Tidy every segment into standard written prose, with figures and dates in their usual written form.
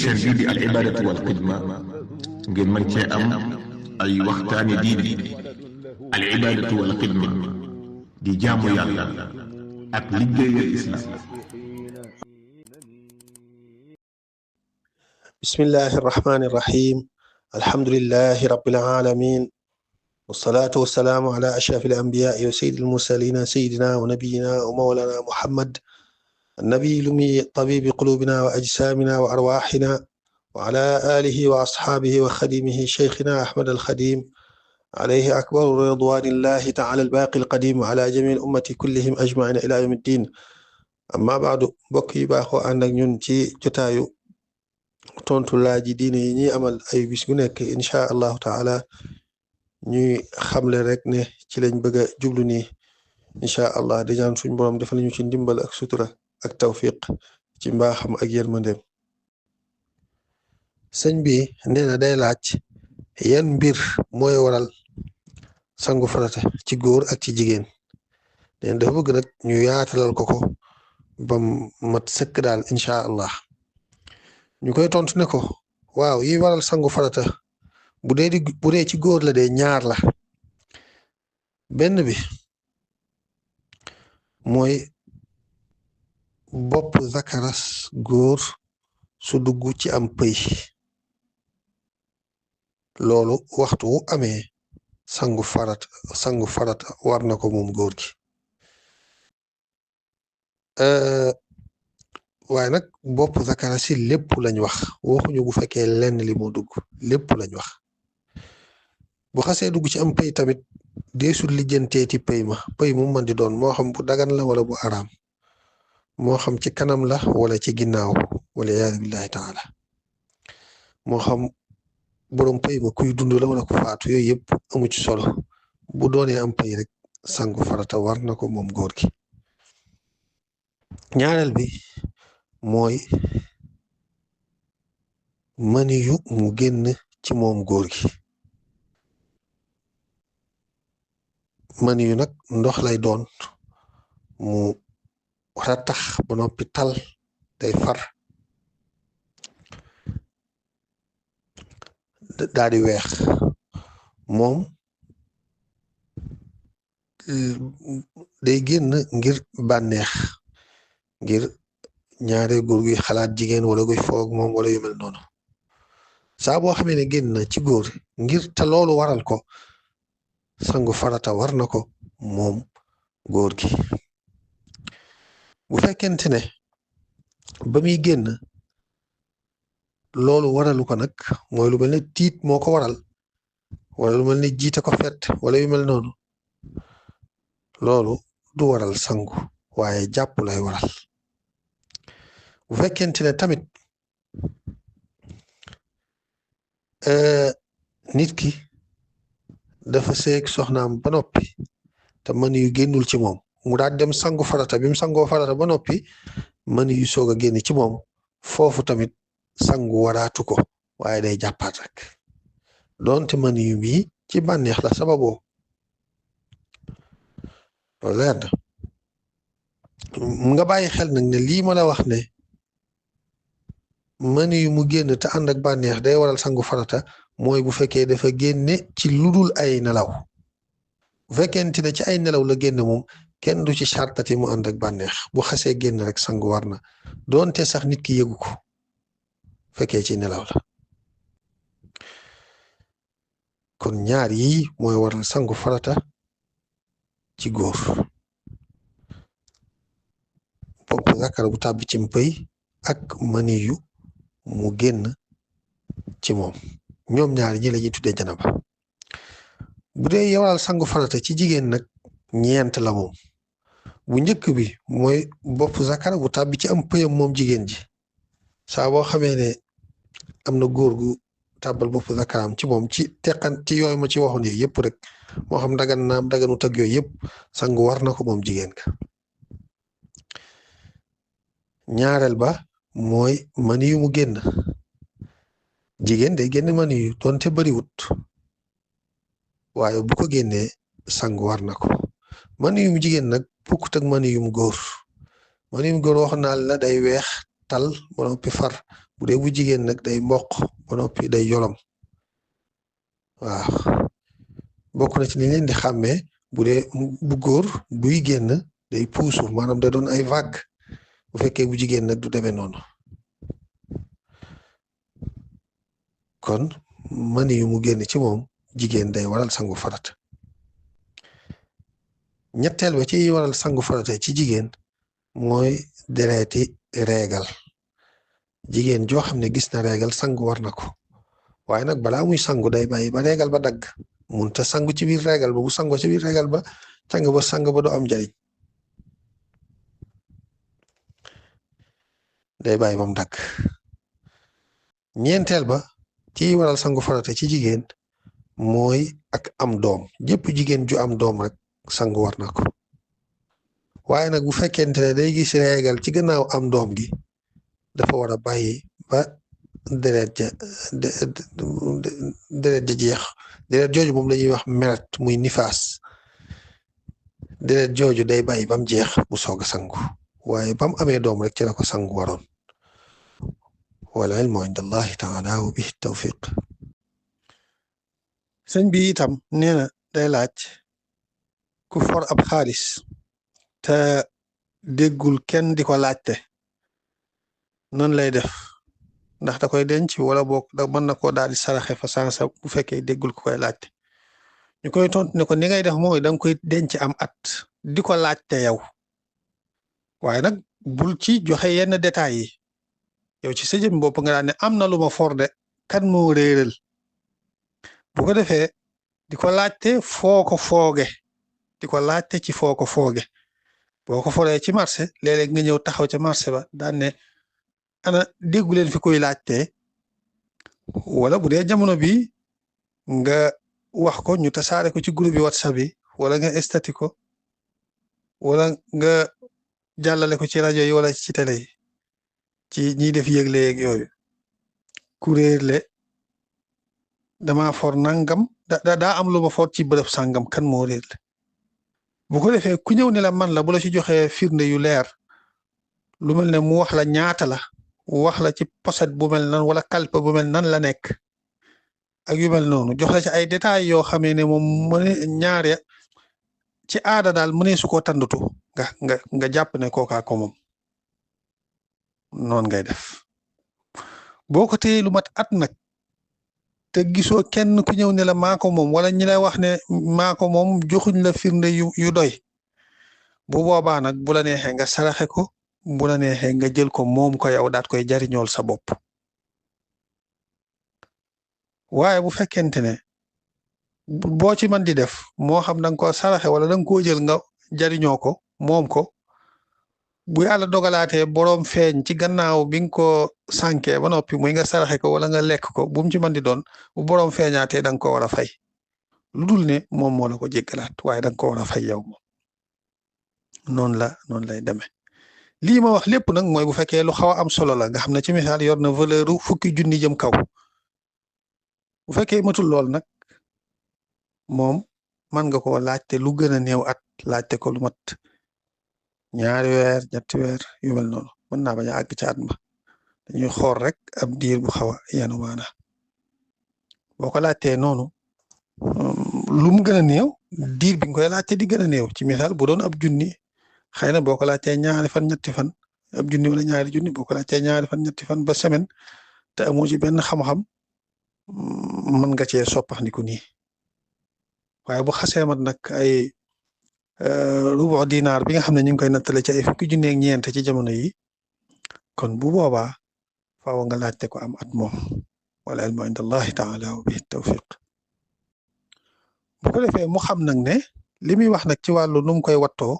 chaîne bii di al ibadatu wal xidma ngeen mën cee am ay waxtaani diine al ibadatu wal xidma di jaamu yàlla ak liggéeyal islam. bismillahi irrahmani irrahim alhamdulillahi rabbil alamin wassalatu wassalaamu ala ashrafil anbiyaai wa sayyidil mursalina sayyidina wa nabiyina wa mawlana muhammad النبي لمي طبيب قلوبنا وأجسامنا وأرواحنا وعلى آله وأصحابه وخديمه شيخنا أحمد الخديم عليه أكبر رضوان الله تعالى الباقي القديم وعلى جميع الأمة كلهم أجمعين إلى يوم الدين. أما بعد بكي باخو ànd ak ñun ci jotaayu tontu laaji diine yi ñi amal ay bis gu nekk insha allahu taala ñuy xamle rek ne ci lañ bëgg a jublu nii insha allah di ñaan suñ borom defal ñu ci ndimbal ak sutura ak tawfiq ci mbaaxam ak yërmandeem. sëñ bi nee na day laaj yan mbir mooy waral sangu farata ci góor ak ci jigéen neen dafa bëgg nag ñu yaatalal ko ba mat sëkk daal insha allah. ñu koy tontu ne ko waaw yi waral sangu farata bu dee ci góor la de ñaar la. benn bi mooy bopp zakaras góor su dugg ci am pëy loolu waxtu wu amee sangu farata war na ko moom góor gi. waaye nag bopp zakaras si lépp lañ wax waxuñu bu fekkee lenn li moo dugg lépp lañ wax. bu xasee dugg ci am pëy tamit deesul lijjanteeti pëy mu mën di doon moo xam bu dagan la wala bu araam moo xam ci kanam la wala ci ginnaaw wala yaadu billahi taala moo xam borom pëy ma kuy dund la wala ku faatu yooyu yëpp amu ci solo bu doonee am pëy rek sangu farata war na ko moom góor gi. ñaareel bi mooy maniyu mu génn ci moom góor gi. maniyu nag ndox lay doon mu ratax ba noppi tal day far daa di weex moom day génn ngir bànneex ngir ñaare góor guy xalaat jigéen wala guy foog moom wala yu mel noonu saa boo xamee ne génn na ci góor ngir te loolu waral ko sangu farata war na ko moom góor gi. bu fekkente ne ba muy génn loolu waralu ko nag mooy lu mel ne tiit moo ko waral wala lu mel ne jiite ko fet wala yu mel noonu loolu du waral sangu waaye jàpp lay waral. bu fekkente ne tamit nit ki dafa seeg soxnaam ba noppi te mën yu génnul ci moom mu daal dem sangu farata bi mu sangoo farata ba noppi mën yu soog a génn ci moom foofu tamit sangu waraatu ko waaye day jàppaat rek doonte mën yu bii ci bànneex la sababoo loolu leer na. nga bàyyi xel nag ne lii ma la wax ne mën yu mu génn te ànd ak bànneex day waral sangu farata mooy bu fekkee dafa génne ci ludul ay nelaw. bu fekkente ne ci ay nelaw la génn moom kenn du ci sartati mu ànd ak bànneex bu xasee génn rek sangu war na doonte sax nit ki yëgu ko fekkee ci nelaw la. kon ñaar yi mooy waral sangu farata ci góor. bopp zakar bu tàbbi ci mpëy ak maniyu mu génn ci moom ñoom ñaar ñi la ñuy tuddee janaba. bu dee waral sangu farata ci jigéen nag ñeent la moom. bu njëkk bi mooy bopp zakar bu tàbbi ci am pëyam moom jigéen ji saa boo xamee ne am na góor gu tàbbal bopp zakaram ci moom ci teqan ci yooyu ma ci waxoon yooyu yëpp rek moo xam dagan naam daganu tag yooyu yëpp sangu war na ko moom jigéen ka. ñaareel ba mooy mani yu mu génn jigéen day génn mani yu doonte bariwut waaye bu ko génnee sangu war na ko. mani yu mu jigéen nag bokkut ak mani yu mu góor. mani yu mu góor wax naa la day weex tal ba noppi far bu dee bu jigéen nag day mboq ba noppi day yolom waaw bokk na ci li leen di xàmmee bu dee bu góor buy génn day puusu maanaam da doon ay vague bu fekkee bu jigéen nag du demee noonu kon mani yu mu génn ci moom jigéen day waral sangu farata ñetteel ba ci waral sangu farata ci jigéen mooy dereeti reegal jigéen joo xam ne gis na reegal sangu war na ko waaye nag balaa muy sangu day bàyyi ba reegal ba dagg munta sangu ci biir reegal ba bu sango ci biir reegal ba sang ba du am njariñ day bàyyi ba mu dagg ñeenteel ba ci waral sangu farata ci jigéen mooy ak am doom jëpp jigéen ju am doom rek sangu war na ko waaye nag bu fekkente ne day gis reegal ci gannaaw am doom gi dafa war a bàyyi ba deret ja jeex deret jooju moom la ñuy wax meret muy nifaas deret jooju day bàyyi ba mu jeex bu soog a sangu waaye ba mu amee doom rek ci la ko sangu waroon wal ilmu inda allahi taala wa bihi tawfiq sëñ bi itam nee na day laaj ku for ab xaalis te déggul kenn di ko laajte nan lay def ndax da koy denc wala boog da mën na koo daal di saraxe fa sansa bu fekkee déggul ko koy laajte ñu koy tontu ne ko ni ngay def mooy danga koy denc am at di ko laajte yow waaye nag bul ci joxe yenn détails yi yow ci sa jëm bopp nga daan ne am na lu ma for de kan moo réeral bu ko defee di ko laajte foo ko fooge di ko laajte ci foo ko fooge boo ko foree ci marché léeg-léeg nga ñëw taxaw ca marché ba daan ne ana déggu leen fi koy laajte wala bu dee jamono bi nga wax ko ñu tasaare ko ci groupe bi WhatsApp bi wala nga estati ko wala nga jàllale ko ci rajo yi wala ci télé yi ci ñiy def yëgle yeeg yooyu kuréel le dama for nangam daa am lu ma for ci bërëb sàngam kan moo réer le bu ko defee ku ñëw ne la man la bu la ci joxee firnde yu leer lu mel ne mu wax la ñaata la wax la ci poset bu mel nan wala kalpe bu mel nan la nekk ak yu mel noonu jox la ci ay détails yoo xamee ne moom mëne ñaare ci aada daal mënee su koo tàndatu nga jàpp ne kookaa ko moom noonu ngay def boo ko téye lu mat at nag te gisoo kenn ku ñëw ne la maa ko moom wala ñi lay wax ne maa ko moom joxuñ la firnde yu doy bu boobaa nag bu la neexee nga saraxe ko bu la neexee nga jël ko moom ko yow daat koy jariñool sa bopp waaye bu fekkente ne boo ci man di def moo xam da nga ko saraxe wala da nga koo jël nga jariñoo ko moom ko bu yàlla dogalaatee boroom feeñ ci gannaaw bi nga ko sànkee ba noppi muy nga saraxe ko wala nga lekk ko bu mu ci man di doon bu boroom feeñaatee da nga ko war a fay lu dul ne moom moo la ko jéggalaat waaye da nga ko war a fay yow moom noonu lay demee lii ma wax lépp nag mooy bu fekkee lu xaw a am solo la nga xam ne ci misaal yor na valeur u $10,000 jëm kaw bu fekkee matul lool nag moom man nga ko laajte lu gën a néew at laajte ko lu mat 2 weer 3 weer yu mel noonu mën naa bañ a àgg ca at ma dañuy xool rek ab diir bu xaw a yanu maana boo ko laajtee noonu lu mu gën a néew diir bi nga koy laajte di gën a néew ci misaal bu doon ab junni xëy na boo ko laajtee 2 fan 3 fan ab junni wala 2 junni boo ko laajtee 2 fan 3 fan ba semaine te amoo ci benn xam-xam mën nga cee soppaxndiku nii waaye bu xasee mat nag ay rubu dinaar bi nga xam ne ñu ngi koy nattale ci ay $10,000 ak ñeent ci jamono yi kon bu boobaa faaw nga laajte ko am at moom wala ilmu inda allahi taala wa bihi tawfiq bu ko defee mu xam nag ne li muy wax nag ci wàllu nu mu koy wattoo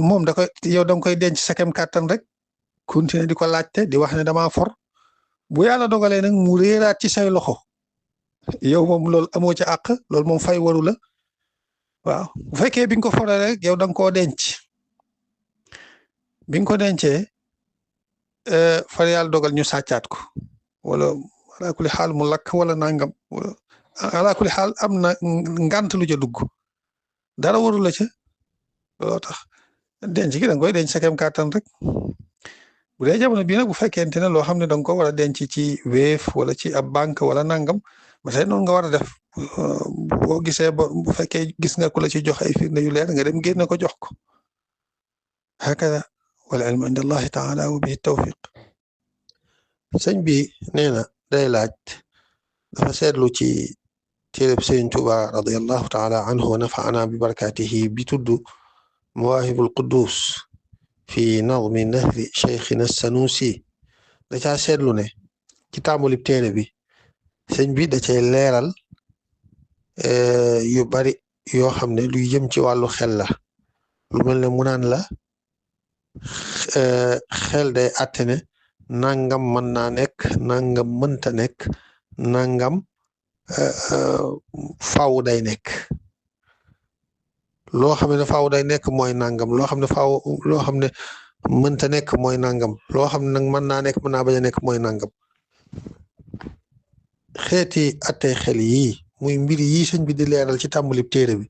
moom da koy yow da nga koy denc sa kem kàttan rek continuer di ko laajte di wax ne damaa for bu yàlla dogalee nag mu réeraat ci say loxo yow moom loolu amoo ci àq loolu moom fay waru la waaw bu fekkee bi nga ko foree rek yow da nga koo denc bi nga ko dencee far yàlla dogal ñu sàccaat ko wala ala kulli xaal mu lakk wala nangam wala ala kulli xaal am na ngant lu ca dugg dara waru la ca looloo tax denc gi da nga koy denc sa kem kàttan rek bu dee jamono bii nag bu fekkente ne loo xam ne da nga ko war a denc ci Wave wala ci ab banque wala nangam ba tey noonu nga war a def boo gisee ba bu fekkee gis nga ku la ci jox ay firnde yu leer nga dem génne ko jox ko hakada wal ilmu inda allahi taala wa bihi tawfiq. sëñ bi nee na day laaj dafa seetlu ci téereb Sëriñ Tuuba radiyallahu taala anhu wa nafaana bi barakatihi bi tudd mawaahibul quddus fi nadmi nahri cheikhina sanusi da caa seetlu ne ci tàmbali téere bi sëñ bi da cay leeral yu bari yoo xam ne luy jëm ci wàllu xel la lu mel ne mu naan la xel day àtte ne nangam mën naa nekk nangam mënta nekk nangam faaw day nekk loo xam ne faaw day nekk mooy nangam loo xam ne faaw loo xam ne mënta nekk mooy nangam loo xam ne nag mën naa nekk mën naa bañ a nekk mooy nangam xeeti attey xel yii muy mbir yii sëñ bi di leeral ci tàmbali téere bi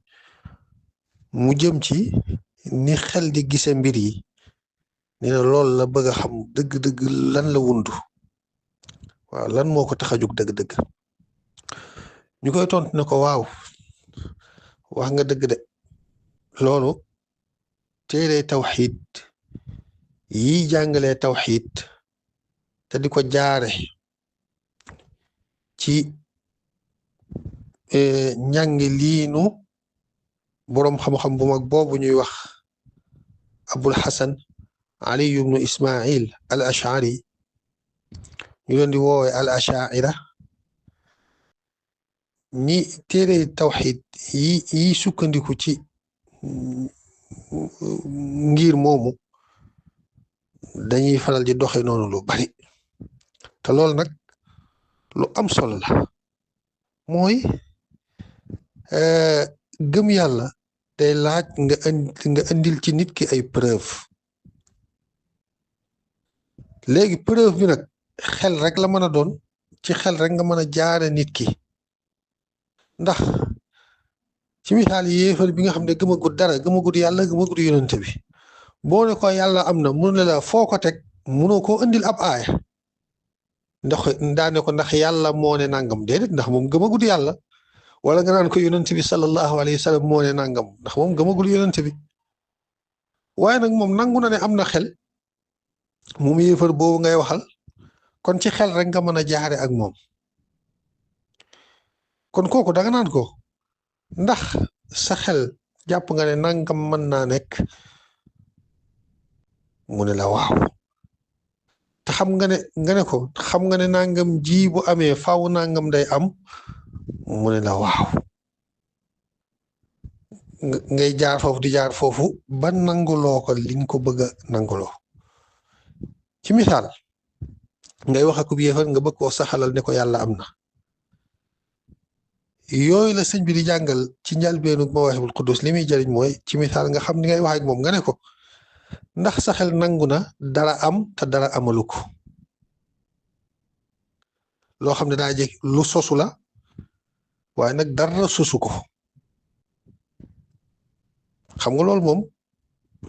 mu jëm ci ni xel di gise mbir yi nee na loolu la bëgg a xam dëgg-dëgg lan la wundu waaw lan moo ko tax a jóg dëgg-dëgg ñu koy tontu ne ko waaw wax nga dëgg de loolu téere tawxiid yi jàngalee tawxiid te di ko jaare ci njàngi liinu boroom xam-xam bu mag boobu ñuy wax Abul Hasan Ali ibnu Ismail al Ash'ari ñu leen di woowe al Ash'ira ñi téere tawxiid yi sukkandiku ci ngir moomu dañuy faral di doxe noonu lu bari te loolu nag lu am solo la mooy gëm yàlla day laaj nga indil ci nit ki ay preuve léegi preuve bi nag xel rek la mën a doon ci xel rek nga mën a jaare nit ki ndax ci misaal yéefar bi nga xam ne gëmagut dara gëmagut yàlla gëmagut yonente bi boo ne ko yàlla am na mun ne la foo ko teg munoo koo indil ab aaya ndax daane ko ndax yàlla moo ne nangam déedéet ndax moom gëmagut yàlla wala nga naan ko yonente bi sallallahu alayhi wa sallam moo ne nangam ndax moom gëmagul yonente bi waaye nag moom nangu na ne am na xel moom yéefar boobu ngay waxal kon ci xel rek nga mën a jaare ak moom kon kooku danga naan ko ndax sa xel jàpp nga ne nangam mën naa nekk mu ne la waaw te xam nga ne ko xam nga ne nangam ji bu amee faaw nangam day am mu ne la waaw ngay jaar foofu di jaar foofu ba nanguloo ko liñ ko bëgg a nanguloo ci misaal ngay wax ak yéefar nga bëgg koo saxalal ne ko yàlla am na yooyu la sëñ bi di jàngal ci njëlbeenu Mawaahibul Quddus li muy jëriñ mooy ci misaal nga xam ni ngay wax ak moom nga ne ko ndax sa xel nangu na dara am te dara amalu ko loo xam ne daa jëkk lu sosu la waaye nag dara sosu ko xam nga loolu moom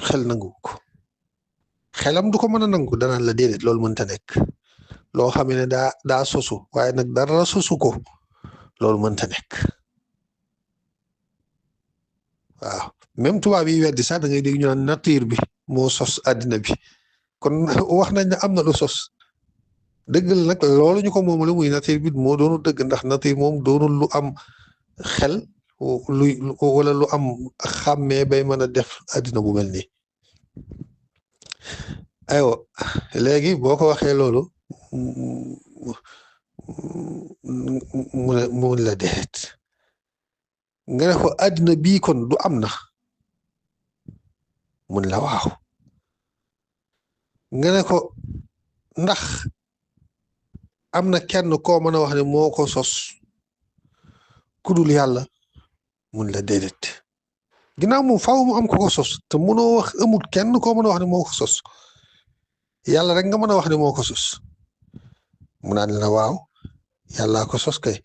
xel nangu ko xelam du ko mën a nangu danaan la déedéet loolu mënta nekk loo xam ne daa sosu waaye nag dara sosu ko loolu mënta nekk waaw même tubaab yi weddi sax da ngay dégg ñu naan nature bi moo sos àddina bi kon wax nañ ne am na lu sos dëgg la nag loolu ñu ko moomale muy nature bi moo doonu dëgg ndax nature moom doonul lu am xel luy wala lu am xàmmee bay mën a def àddina bu mel nii aywa léegi boo ko waxee loolu mu ne la déet nga ne ko àddina bii kon du am na mun la waaw nga ne ko ndax am na kenn koo mën a wax ne moo ko sos kudul yàlla mun la déedéet ginnaaw moom faaw mu am ko ko sos te mënoo wax amul kenn koo mën a wax ne moo ko sos yàlla rek nga mën a wax ne moo ko sos mu naan la waaw yàllaa ko sos kay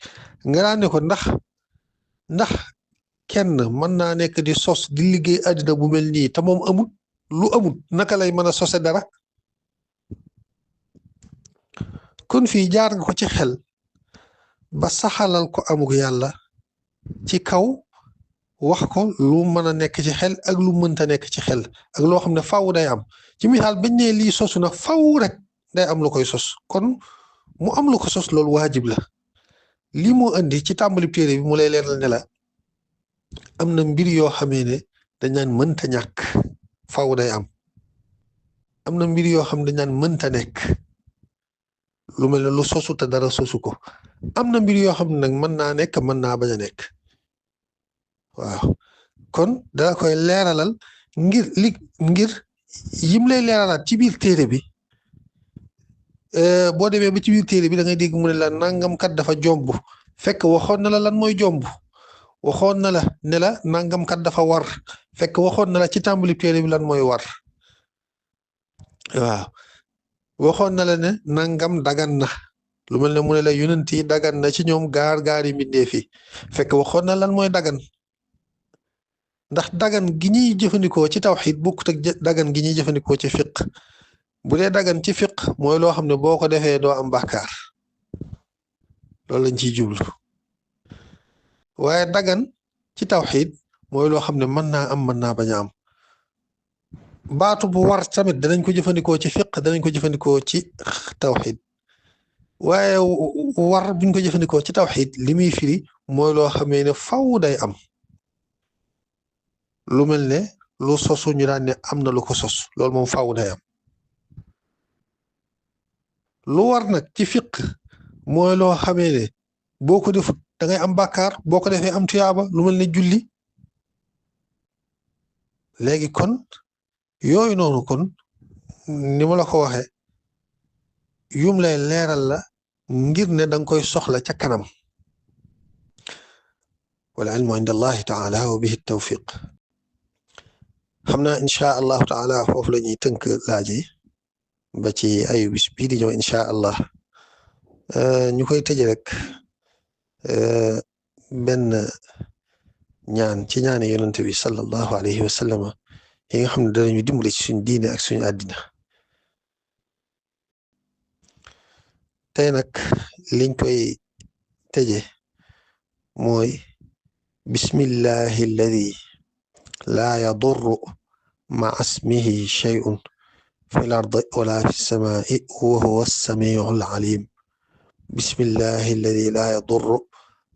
nga naan ne ko ndax kenn mën naa nekk di sos di liggéey àddina bu mel nii te moom amul lu amul naka lay mën a sose dara kon fii jaar nga ko ci xel ba saxalal ko amug yàlla ci kaw wax ko lu mën a nekk ci xel ak lu mënta nekk ci xel ak loo xam ne faw day am ci misaal bañ ne lii sosu na faw rek day am lu koy sos kon mu am lu ko sos loolu waajib la lii moo indi ci tàmbali téere bi mu lay leeral ne la am na mbir yoo xamee ne dañ naan mënta ñàkk faw day am na mbir yoo xam ne dañ naan mënta nekk lu mel ne lu sosu te dara sosu ko am na mbir yoo xam ne nag mën naa nekk mën naa bañ a nekk waaw kon dala koy leeralal ngir yim lay leeralaat ci biir téere bi boo demee ba ci biir téere bi da ngay dégg mu ne la nangam kat dafa jomb fekk waxoon na la lan mooy jomb waxoon na la ne la nangam kat dafa war fekk waxoon na la ci tàmbali téere bi lan mooy war waaw waxoon na la ne nangam dagan na lu mel ne mu ne la yonent yi dagan na ci ñoom gaar yi mbindee fi fekk waxoon na lan mooy dagan ndax dagan gi ñuy jëfandikoo ci tawxiid bokkut ak dagan gi ñuy jëfandikoo ci fiq bu dee dagan ci fiq mooy loo xam ne boo ko defee doo am bàkkaar loolu lañ ciy jublu waaye dagan ci tawxiid mooy loo xam ne mën naa am mën naa bañ a am baatu bu war tamit danañ ko jëfandikoo ci fiq danañ ko jëfandikoo ci tawxiid waaye war buñ ko jëfandikoo ci tawxiid li muy firi mooy loo xamee ne faw day am lu mel ne lu sosu ñu daan ne am na lu ko sos loolu moom faw day am lu war nag ci fiq mooy loo xamee ne boo ko defut da ngay am bàkkaar boo ko defee am tuyaaba lu mel ne julli léegi kon yooyu noonu kon ni ma la ko waxee yum lay leeral la ngir ne danga koy soxla ca kanam wal ilmu inda allahi taala wa bihi tawfiq xam naa incha allahu taala foofu la ñuy tënk laaj yi ba ci ayu bis bii di ñëw incha allah ñu koy tëje rek benn ñaan ci ñaani yonent bi sallallahu alayhi wa sallam yi nga xam ne danañu dimbali ci suñ diine ak suñu àddina tey nag liñ koy tëje mooy bismillahi alladi laa yadurru ma'a ismihi shay'un fi l-ardi wala fi s-samaa'i wa huwa as-samii'u al-'aliim bismillahi alladi laa yadurru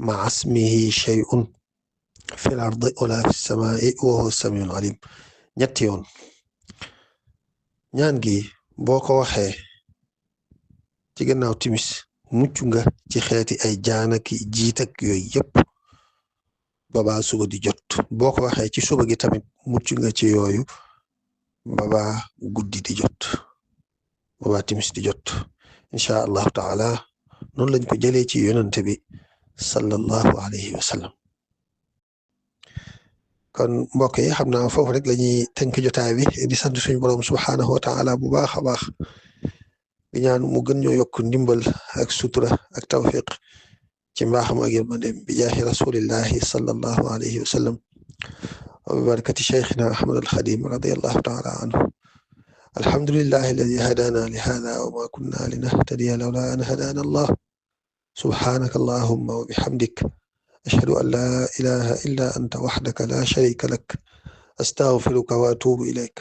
ma'a ismihi shay'un fi l-ardi wala fi s-samaa'i wa huwa as-samii'u al-'aliim ñetti yoon ñaan gi boo ko waxee ci gannaaw timis mucc nga ci xeeti ay jaanaki jiit ak yooyu yëpp babaa suba di jot boo ko waxee ci suba gi tamit mucc nga ci yooyu babaa guddi di jot babaa timis di jot incha allahu taala noonu lañ ko jëlee ci yonante bi sallallahu alayhi wa sallam kon mbokk yi xam naa foofu rek la ñuy tënk jotaay bi di sant suñu borom subhaanahu wa taala bu baax a baax di ñaan mu gën ñoo yokk ndimbal ak sutura ak tawfiq ci mbaaxam ak yërmandeem bi jaahi rasulillahi sallallahu alayhi wa sallam wa bi barakati cheikhina ahmad alxadim radiallahu taala anhu alhamdulillahi alladi hadana li hada wa ma kunna linahtadiya lawla an hadana allah subhanaka allahumma wa bihamdik ashhadu an la ilaha illa anta wahdaka la sharika lak astaghfiruka wa atubu ilayk